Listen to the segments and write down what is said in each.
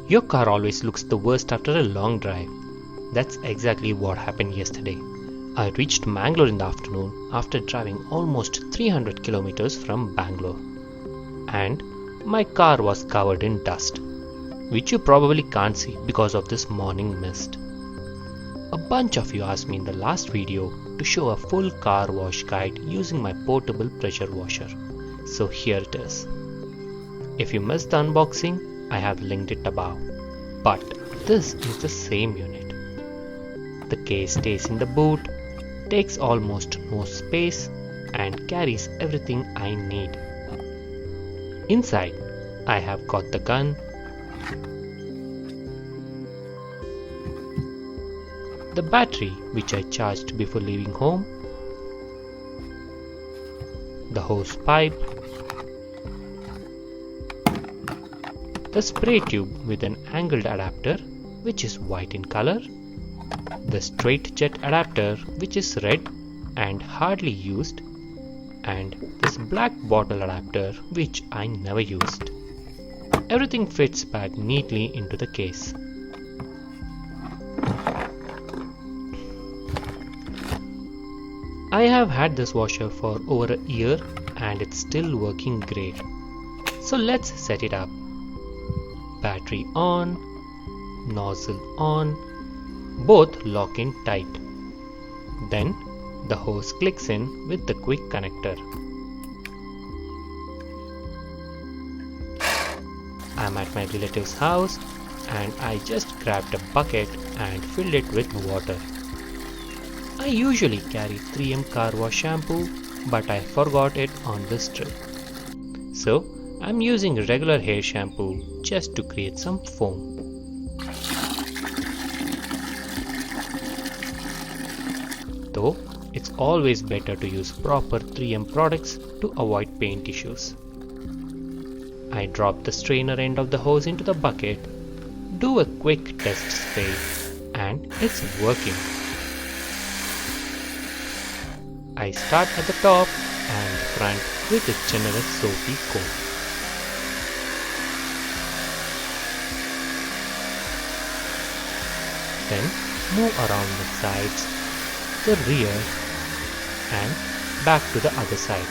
Your car always looks the worst after a long drive. That's exactly what happened yesterday. I reached Mangalore in the afternoon after driving almost 300 kilometers from Bangalore. And my car was covered in dust, which you probably can't see because of this morning mist. A bunch of you asked me in the last video to show a full car wash guide using my portable pressure washer. So here it is. If you missed the unboxing, I have linked it above. But this is the same unit. The case stays in the boot, takes almost no space, and carries everything I need. Inside, I have got the gun, the battery which I charged before leaving home, the hose pipe, the spray tube with an angled adapter which is white in color, the straight jet adapter which is red and hardly used, and this black bottle adapter which I never used. Everything fits back neatly into the case. I have had this washer for over a year and it's still working great. So let's set it up. Battery on, nozzle on, both lock in tight. Then the hose clicks in with the quick connector. I'm at my relative's house and I just grabbed a bucket and filled it with water. I usually carry 3M car wash shampoo, but I forgot it on this trip. So I'm using regular hair shampoo just to create some foam. Though it's always better to use proper 3M products to avoid paint issues. I drop the strainer end of the hose into the bucket, do a quick test spray, and it's working. I start at the top and front with a generous soapy coat. Then move around the sides, the rear, and back to the other side.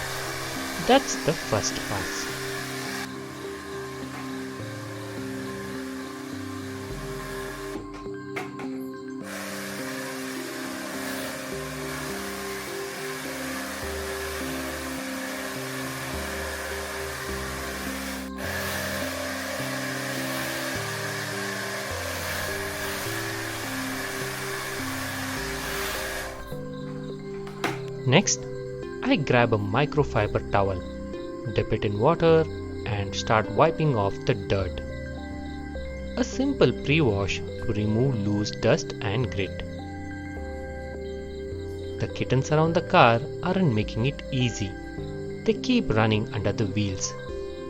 That's the first pass. Next, I grab a microfiber towel, dip it in water and start wiping off the dirt. A simple pre-wash to remove loose dust and grit. The kittens around the car aren't making it easy. They keep running under the wheels.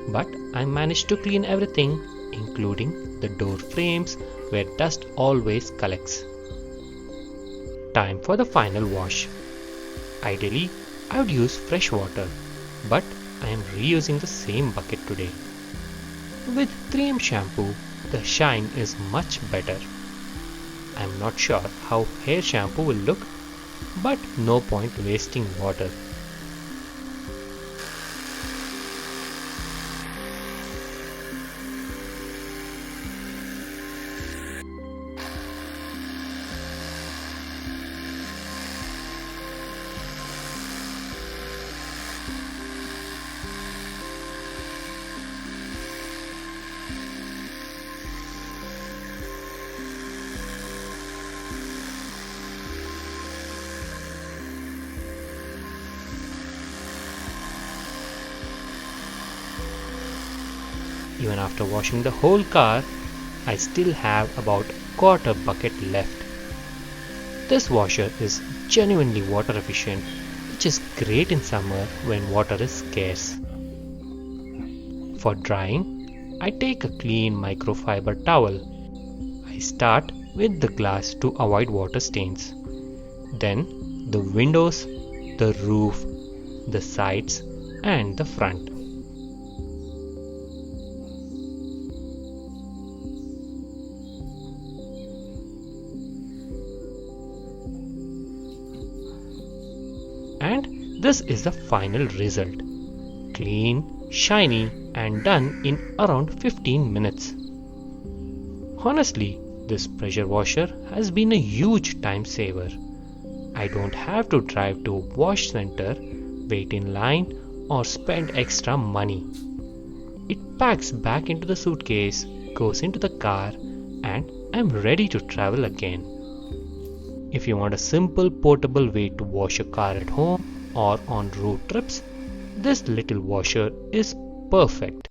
But I managed to clean everything, including the door frames where dust always collects. Time for the final wash. Ideally, I would use fresh water, but I am reusing the same bucket today. With 3M shampoo, the shine is much better. I am not sure how hair shampoo will look, but no point wasting water. Even after washing the whole car, I still have about a quarter bucket left. This washer is genuinely water efficient, which is great in summer when water is scarce. For drying, I take a clean microfiber towel. I start with the glass to avoid water stains. Then the windows, the roof, the sides and the front. This is the final result. Clean, shiny, and done in around 15 minutes. Honestly, this pressure washer has been a huge time saver. I don't have to drive to wash center, wait in line, or spend extra money. It packs back into the suitcase, goes into the car, and I'm ready to travel again. If you want a simple portable way to wash your car at home or on road trips, this little washer is perfect.